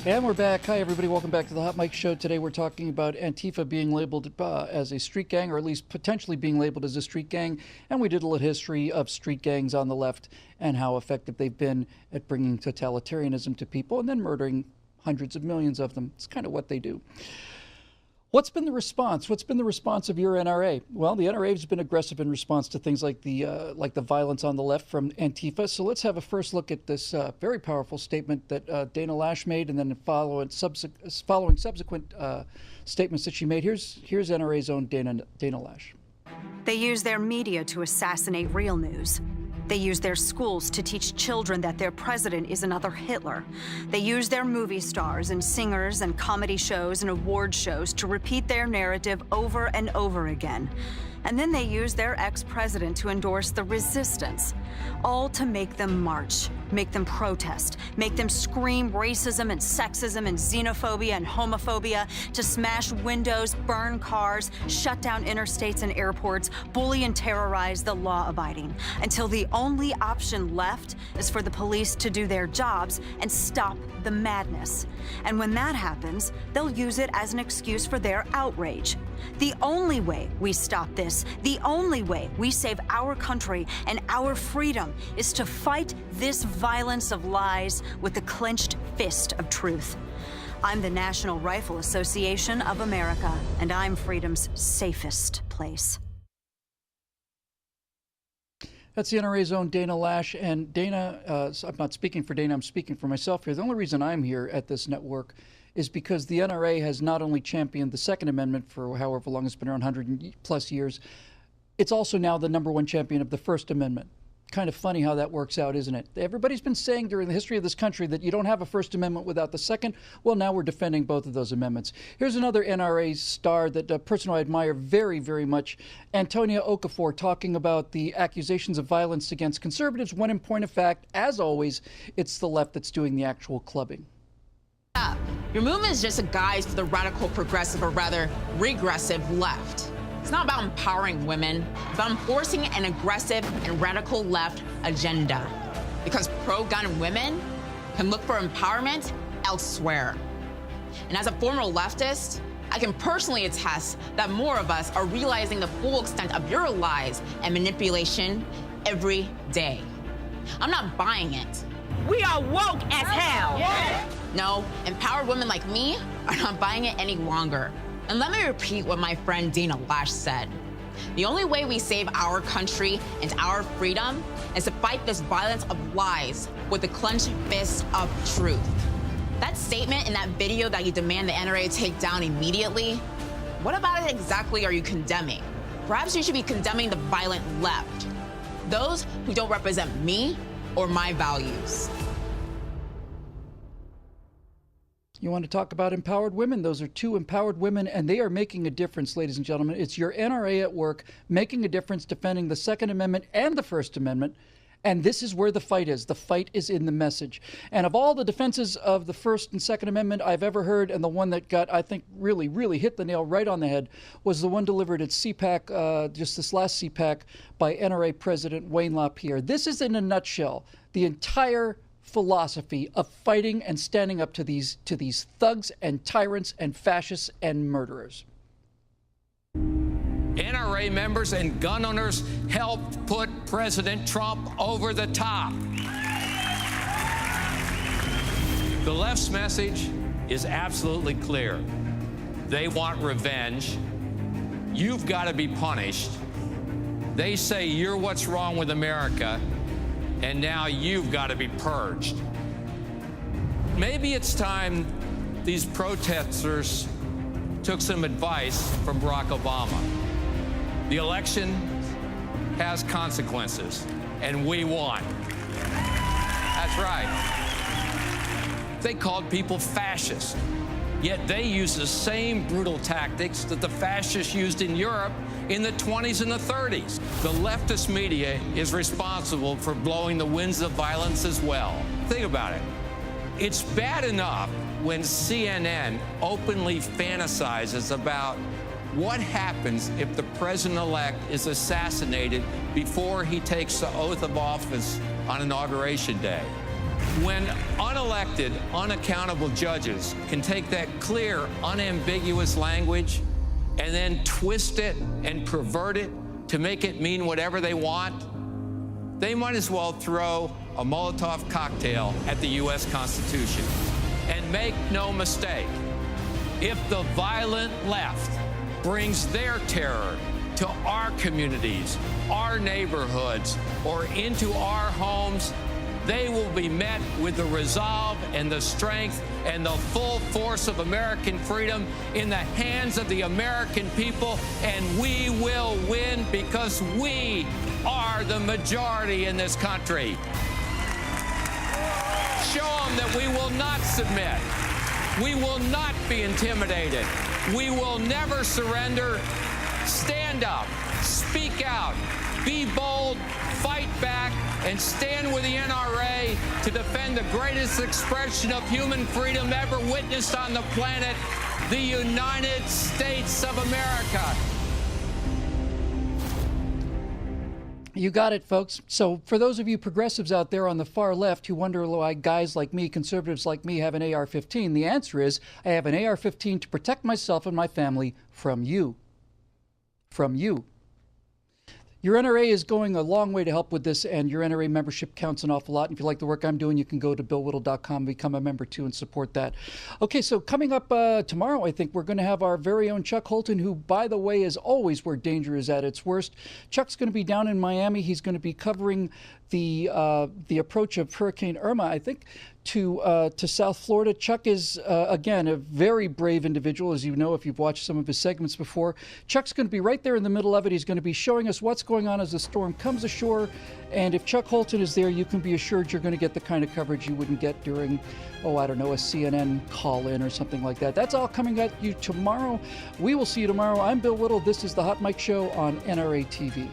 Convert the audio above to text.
And we're back. Hi, everybody. Welcome back to the Hot Mic Show. Today we're talking about Antifa being labeled as a street gang, or at least potentially being labeled as a street gang. And we did a little history of street gangs on the left and how effective they've been at bringing totalitarianism to people and then murdering hundreds of millions of them. It's kind of what they do. What's been the response? What's been the response of your NRA? Well, the NRA has been aggressive in response to things like the violence on the left from Antifa. So let's have a first look at this very powerful statement that Dana Lash made, and then following subsequent statements that she made. Here's NRA's own Dana Lash. They use their media to assassinate real news. They use their schools to teach children that their president is another Hitler. They use their movie stars and singers and comedy shows and award shows to repeat their narrative over and over again. And then they use their ex-president to endorse the resistance, all to make them march, make them protest, make them scream racism and sexism and xenophobia and homophobia, to smash windows, burn cars, shut down interstates and airports, bully and terrorize the law-abiding, until the only option left is for the police to do their jobs and stop the madness. And when that happens, they'll use it as an excuse for their outrage. The only way we stop this, the only way we save our country and our freedom, is to fight this violence of lies with the clenched fist of truth. I'm the National Rifle Association of America, and I'm freedom's safest place. That's the NRA's own Dana Lash. And Dana, I'm not speaking for Dana, I'm speaking for myself here. The only reason I'm here at this network is because the NRA has not only championed the Second Amendment for however long it's been around, 100+ years, it's also now the #1 champion of the First Amendment. Kind of funny how that works out, isn't it? Everybody's been saying during the history of this country that you don't have a First Amendment without the Second. Well, now we're defending both of those amendments. Here's another NRA star, that a person I admire very, very much, Antonia Okafor, talking about the accusations of violence against conservatives, when in point of fact, as always, it's the left that's doing the actual clubbing. Your movement is just a guise for the radical progressive, or rather regressive left. It's not about empowering women, it's about enforcing an aggressive and radical left agenda. Because pro-gun women can look for empowerment elsewhere. And as a former leftist, I can personally attest that more of us are realizing the full extent of your lies and manipulation every day. I'm not buying it. We are woke as hell. Yeah. No, empowered women like me are not buying it any longer. And let me repeat what my friend Dana Lash said. The only way we save our country and our freedom is to fight this violence of lies with the clenched fist of truth. That statement in that video that you demand the NRA take down immediately, what about it exactly are you condemning? Perhaps you should be condemning the violent left, those who don't represent me or my values. You want to talk about empowered women? Those are two empowered women, and they are making a difference, ladies and gentlemen. It's your NRA at work making a difference, defending the Second Amendment and the First Amendment. And this is where the fight is. The fight is in the message. And of all the defenses of the First and Second Amendment I've ever heard, and the one that got, I think, really, really hit the nail right on the head, was the one delivered at CPAC, just this last CPAC, by NRA President Wayne LaPierre. This is, in a nutshell, the entire philosophy of fighting and standing up to these thugs and tyrants and fascists and murderers. NRA members and gun owners helped put President Trump over the top. The left's message is absolutely clear. They want revenge. You've got to be punished. They say you're what's wrong with America, and now you've got to be purged. Maybe it's time these protesters took some advice from Barack Obama. The election has consequences, and we won. That's right. They called people fascists, yet they used the same brutal tactics that the fascists used in Europe in the 20s and the 30s. The leftist media is responsible for blowing the winds of violence as well. Think about it. It's bad enough when CNN openly fantasizes about what happens if the president-elect is assassinated before he takes the oath of office on Inauguration Day. When unelected, unaccountable judges can take that clear, unambiguous language and then twist it and pervert it to make it mean whatever they want, they might as well throw a Molotov cocktail at the U.S. Constitution. And make no mistake, if the violent left brings their terror to our communities, our neighborhoods, or into our homes, they will be met with the resolve and the strength and the full force of American freedom in the hands of the American people, and we will win because we are the majority in this country. Show them that we will not submit. We will not be intimidated. We will never surrender. Stand up, speak out, be bold, fight back, and stand with the NRA to defend the greatest expression of human freedom ever witnessed on the planet, the United States of America. You got it, folks. So for those of you progressives out there on the far left who wonder why guys like me, conservatives like me, have an AR-15, the answer is I have an AR-15 to protect myself and my family from you. From you. Your NRA is going a long way to help with this, and your NRA membership counts an awful lot. And if you like the work I'm doing, you can go to BillWhittle.com, become a member too, and support that. Okay, so coming up tomorrow, I think we're going to have our very own Chuck Holton, who, by the way, is always where danger is at its worst. Chuck's going to be down in Miami. He's going to be covering the approach of Hurricane Irma, I think, to South Florida. Chuck is, again, a very brave individual, as you know if you've watched some of his segments before. Chuck's going to be right there in the middle of it. He's going to be showing us what's going on as the storm comes ashore. And if Chuck Holton is there, you can be assured you're going to get the kind of coverage you wouldn't get during, I don't know, a CNN call-in or something like that. That's all coming at you tomorrow. We will see you tomorrow. I'm Bill Whittle. This is the Hot Mic Show on NRATV.